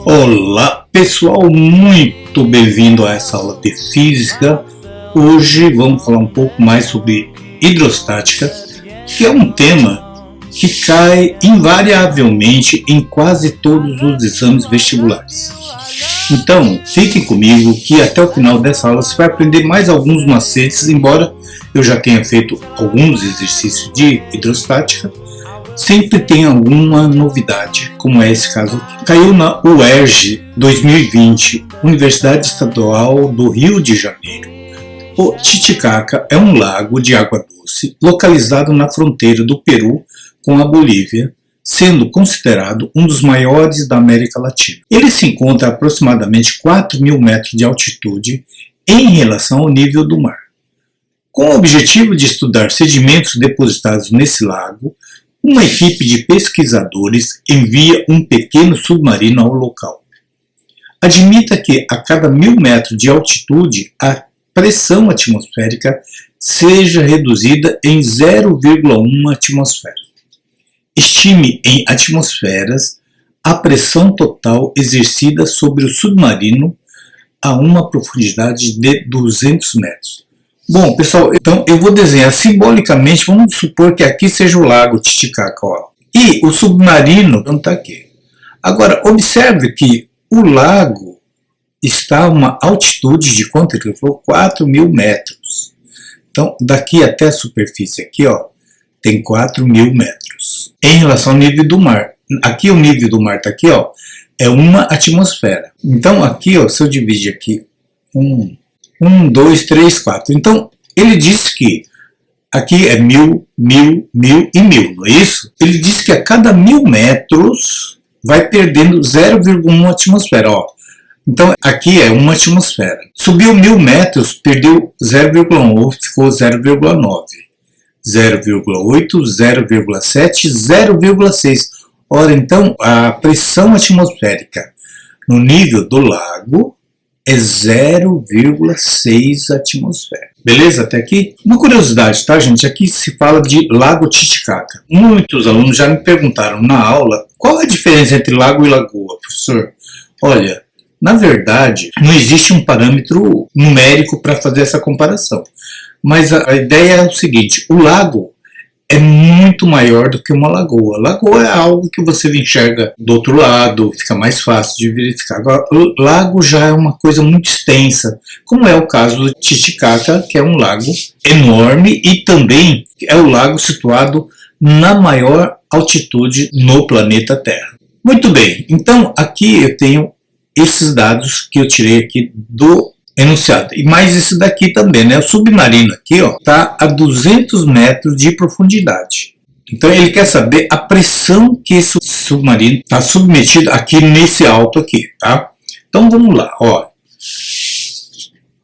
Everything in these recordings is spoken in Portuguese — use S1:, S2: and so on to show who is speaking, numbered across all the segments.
S1: Olá pessoal, muito bem-vindo a essa aula de física. Hoje vamos falar um pouco mais sobre hidrostática, que é um tema que cai invariavelmente em quase todos os exames vestibulares. Então fiquem comigo que até o final dessa aula você vai aprender mais alguns macetes, embora eu já tenha feito alguns exercícios de hidrostática. Sempre tem alguma novidade, como é esse caso aqui. Caiu na UERJ 2020, Universidade Estadual do Rio de Janeiro. O Titicaca é um lago de água doce localizado na fronteira do Peru com a Bolívia, sendo considerado um dos maiores da América Latina. Ele se encontra a aproximadamente 4.000 metros de altitude em relação ao nível do mar. Com o objetivo de estudar sedimentos depositados nesse lago, uma equipe de pesquisadores envia um pequeno submarino ao local. Admita que a cada 1.000 metros de altitude a pressão atmosférica seja reduzida em 0,1 atmosfera. Estime em atmosferas a pressão total exercida sobre o submarino a uma profundidade de 200 metros. Bom, pessoal, então eu vou desenhar simbolicamente, vamos supor que aqui seja o lago Titicaca, ó, e o submarino não está aqui. Agora, observe que o lago está a uma altitude de quanto ele falou? 4.000 metros. Então, daqui até a superfície aqui, ó, tem 4.000 metros. Em relação ao nível do mar, aqui o nível do mar está aqui, ó, é uma atmosfera. Então, aqui, ó, se eu dividir aqui, 1, 2, 3, 4. Então, ele diz que aqui é 1.000, 1.000, 1.000 e 1.000, não é isso? Ele diz que a cada 1.000 metros vai perdendo 0,1 atmosfera, ó. Então, aqui é uma atmosfera. Subiu 1.000 metros, perdeu 0,1, ficou 0,9, 0,8, 0,7, 0,6. Ora, então, a pressão atmosférica no nível do lago é 0,6 atmosfera. Beleza até aqui? Uma curiosidade, tá, gente? Aqui se fala de lago Titicaca. Muitos alunos já me perguntaram na aula qual é a diferença entre lago e lagoa, professor? Olha, na verdade, não existe um parâmetro numérico para fazer essa comparação. Mas a ideia é o seguinte, o lago é muito maior do que uma lagoa. Lagoa é algo que você enxerga do outro lado, fica mais fácil de verificar. Agora, o lago já é uma coisa muito extensa, como é o caso do Titicaca, que é um lago enorme e também é o lago situado na maior altitude no planeta Terra. Muito bem, então aqui eu tenho esses dados que eu tirei aqui do enunciado. E mais esse daqui também, né? O submarino aqui, ó, tá a 200 metros de profundidade. Então ele quer saber a pressão que esse submarino está submetido aqui nesse alto aqui, tá? Então vamos lá, ó.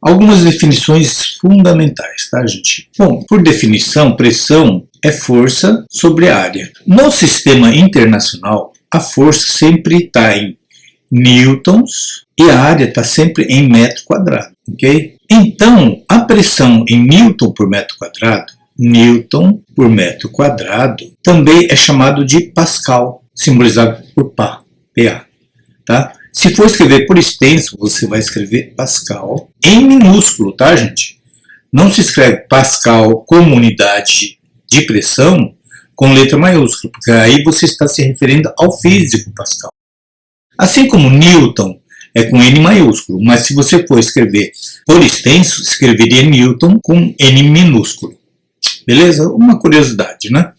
S1: Algumas definições fundamentais, tá, gente? Bom, por definição, pressão é força sobre a área. No sistema internacional, a força sempre está em newtons e a área está sempre em metro quadrado, ok? Então, a pressão em newton por metro quadrado, também é chamado de pascal, simbolizado por PA, tá? Se for escrever por extenso, você vai escrever pascal em minúsculo, tá, gente? Não se escreve pascal como unidade de pressão com letra maiúscula, porque aí você está se referindo ao físico pascal. Assim como Newton é com N maiúsculo, mas se você for escrever por extenso, escreveria Newton com N minúsculo. Beleza? Uma curiosidade, né?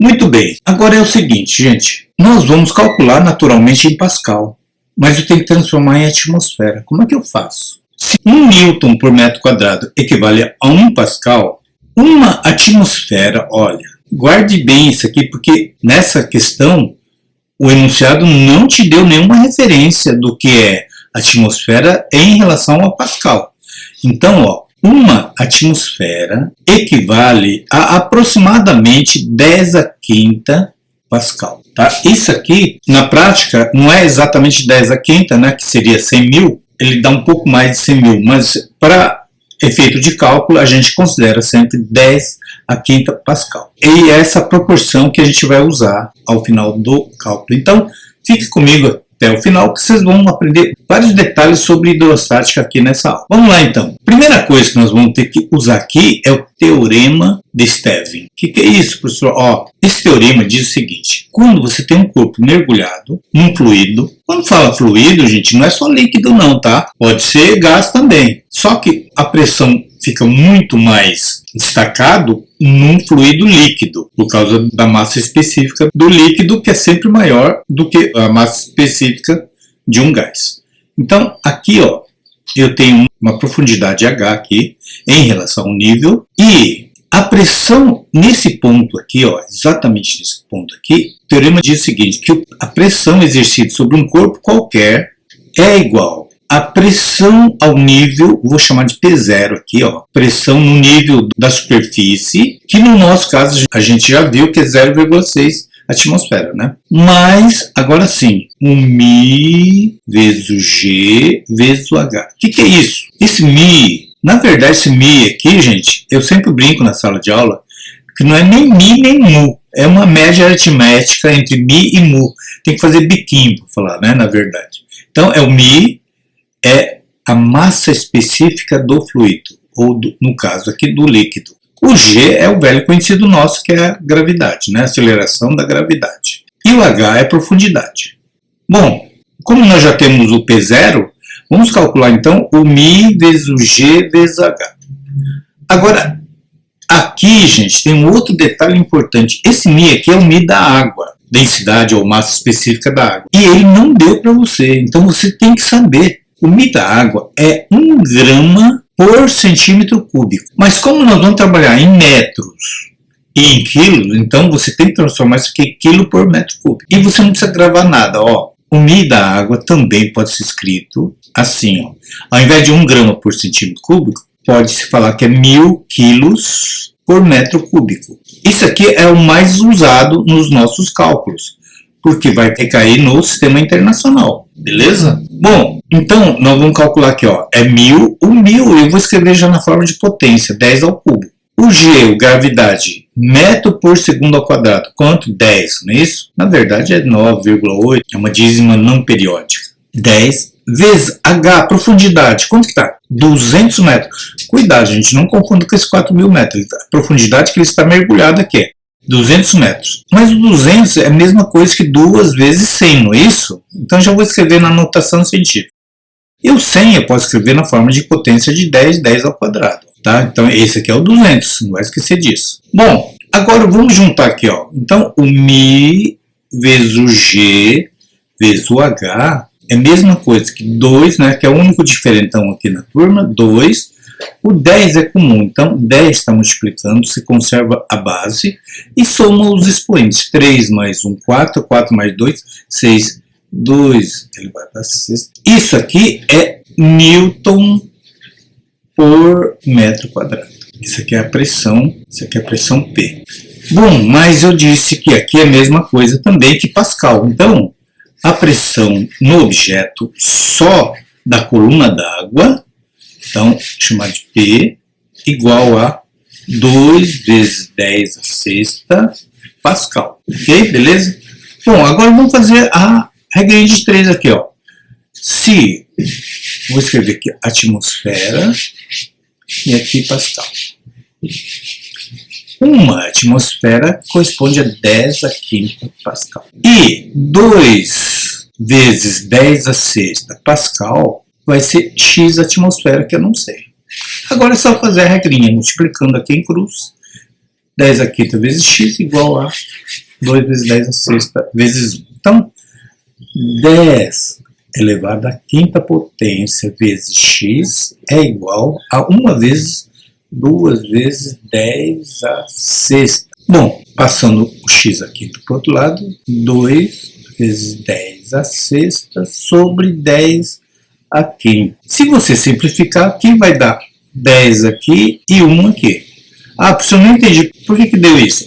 S1: Muito bem. Agora é o seguinte, gente. Nós vamos calcular naturalmente em Pascal, mas eu tenho que transformar em atmosfera. Como é que eu faço? Se 1 Newton por metro quadrado equivale a 1 Pascal, uma atmosfera, olha, guarde bem isso aqui, porque nessa questão o enunciado não te deu nenhuma referência do que é atmosfera em relação a Pascal. Então, ó, uma atmosfera equivale a aproximadamente 10 a quinta Pascal. Tá? Isso aqui, na prática, não é exatamente 10 a quinta, né, que seria 100.000, ele dá um pouco mais de 100.000, mas para efeito de cálculo, a gente considera sempre 10 a quinta Pascal. E é essa proporção que a gente vai usar ao final do cálculo. Então, fique comigo até o final, que vocês vão aprender vários detalhes sobre hidrostática aqui nessa aula. Vamos lá então. Primeira coisa que nós vamos ter que usar aqui é o teorema de Stevin. O que é isso, professor? Esse teorema diz o seguinte: quando você tem um corpo mergulhado num fluido, quando fala fluido, gente, não é só líquido não, tá? Pode ser gás também. Só que a pressão fica muito mais destacado num fluido líquido, por causa da massa específica do líquido, que é sempre maior do que a massa específica de um gás. Então, aqui, eu tenho uma profundidade H aqui, em relação ao nível, e a pressão nesse ponto aqui, exatamente nesse ponto aqui, o teorema diz o seguinte, que a pressão exercida sobre um corpo qualquer é igual a pressão ao nível, vou chamar de P0 aqui, pressão no nível da superfície, que no nosso caso a gente já viu que é 0,6 atmosfera, né? Mas, agora sim, o μ vezes o G vezes o H. O que é isso? Esse μ, na verdade esse μ aqui, gente, eu sempre brinco na sala de aula, que não é nem μ nem mu, é uma média aritmética entre μ e mu. Tem que fazer biquinho para falar, né, na verdade. Então, é o μ, é a massa específica do fluido, ou no caso aqui do líquido. O G é o velho conhecido nosso, que é a gravidade, né? A aceleração da gravidade. E o H é a profundidade. Bom, como nós já temos o P0, vamos calcular então o μ vezes o G vezes o H. Agora, aqui, gente, tem um outro detalhe importante. Esse μ aqui é o μ da água, densidade ou massa específica da água. E ele não deu para você, então você tem que saber. O μ da água é 1 grama por centímetro cúbico. Mas como nós vamos trabalhar em metros e em quilos, então você tem que transformar isso aqui em quilo por metro cúbico. E você não precisa gravar nada. O μ da água também pode ser escrito assim. Ao invés de 1 grama por centímetro cúbico, pode-se falar que é 1000 quilos por metro cúbico. Isso aqui é o mais usado nos nossos cálculos, porque vai recair no sistema internacional, beleza? Bom, então nós vamos calcular aqui, é 1000, o 1000 eu vou escrever já na forma de potência, 10 ao cubo. O G, gravidade, metro por segundo ao quadrado, quanto? 10, não é isso? Na verdade é 9,8, é uma dízima não periódica. 10 vezes H, profundidade, quanto que está? 200 metros. Cuidado, gente, não confunda com esses 4.000 metros, a profundidade que ele está mergulhado aqui é 200 metros. Mas o 200 é a mesma coisa que 2 vezes 100, não é isso? Então já vou escrever na notação científica. E o 100 eu posso escrever na forma de potência de 10, 10 ao quadrado. Tá? Então esse aqui é o 200, não vai esquecer disso. Bom, agora vamos juntar aqui. Então o μ vezes o G vezes o H é a mesma coisa que 2, né, que é o único diferentão aqui na turma, 2. O 10 é comum, então 10 está multiplicando, se conserva a base e soma os expoentes. 3 mais 1, 4, 4 mais 2, 6, 2, ele vai para 6. Isso aqui é Newton por metro quadrado. Isso aqui é a pressão, isso aqui é a pressão P. Bom, mas eu disse que aqui é a mesma coisa também que Pascal. Então, a pressão no objeto só da coluna d'água, então, chamar de P, igual a 2 vezes 10 a sexta Pascal. Ok? Beleza? Bom, agora vamos fazer a regrinha de 3 aqui, Se, vou escrever aqui, atmosfera, e aqui Pascal. Uma atmosfera corresponde a 10 a quinta Pascal. E 2 vezes 10 a sexta Pascal vai ser x atmosfera, que eu não sei. Agora é só fazer a regrinha, multiplicando aqui em cruz. 10 a quinta vezes x igual a 2 vezes 10 a sexta vezes 1. Então, 10 elevado à quinta potência vezes x é igual a 1 vezes 2 vezes 10 a sexta. Bom, passando o x aqui para o outro lado, 2 vezes 10 a sexta sobre 10 a quinta. Se você simplificar aqui, vai dar 10 aqui e 1 aqui. Ah, professor, não entendi. Por que deu isso?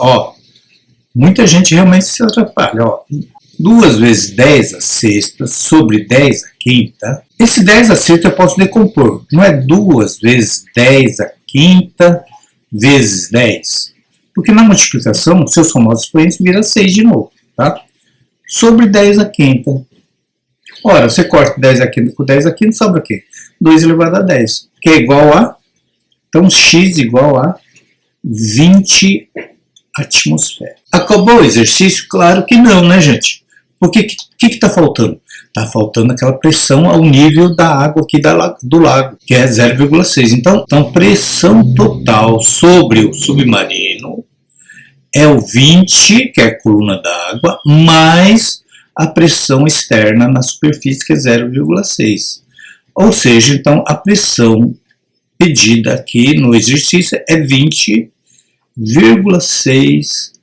S1: Muita gente realmente se atrapalha. 2 vezes 10 a sexta sobre 10 a quinta. Esse 10 a sexta eu posso decompor. Não é 2 vezes 10 a quinta vezes 10. Porque na multiplicação, se eu somar os expoentes, vira 6 de novo. Tá? Sobre 10 a quinta. Ora, você corta 10 aqui com 10 aqui, sobra o quê? 2 elevado a 10, que é igual a... Então, x igual a 20 atmosferas. Acabou o exercício? Claro que não, né, gente? Por que está faltando? Está faltando aquela pressão ao nível da água aqui do lago, que é 0,6. Então, pressão total sobre o submarino é o 20, que é a coluna d'água, mais a pressão externa na superfície, que é 0,6. Ou seja, então, a pressão pedida aqui no exercício é 20,6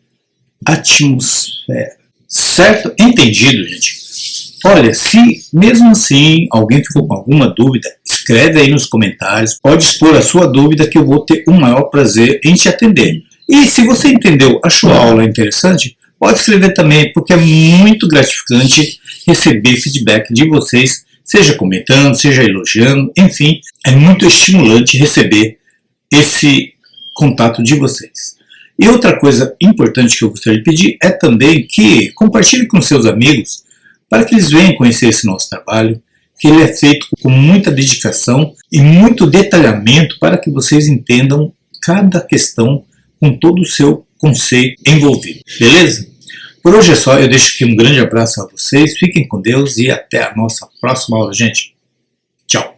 S1: atmosferas. Certo? Entendido, gente? Olha, se mesmo assim alguém ficou com alguma dúvida, escreve aí nos comentários, pode expor a sua dúvida que eu vou ter o maior prazer em te atender. E se você entendeu, achou a aula interessante, pode escrever também, porque é muito gratificante receber feedback de vocês, seja comentando, seja elogiando, enfim, é muito estimulante receber esse contato de vocês. E outra coisa importante que eu gostaria de pedir é também que compartilhe com seus amigos para que eles venham conhecer esse nosso trabalho, que ele é feito com muita dedicação e muito detalhamento para que vocês entendam cada questão com todo o seu conceito envolvido. Beleza? Por hoje é só, eu deixo aqui um grande abraço a vocês, fiquem com Deus e até a nossa próxima aula, gente. Tchau!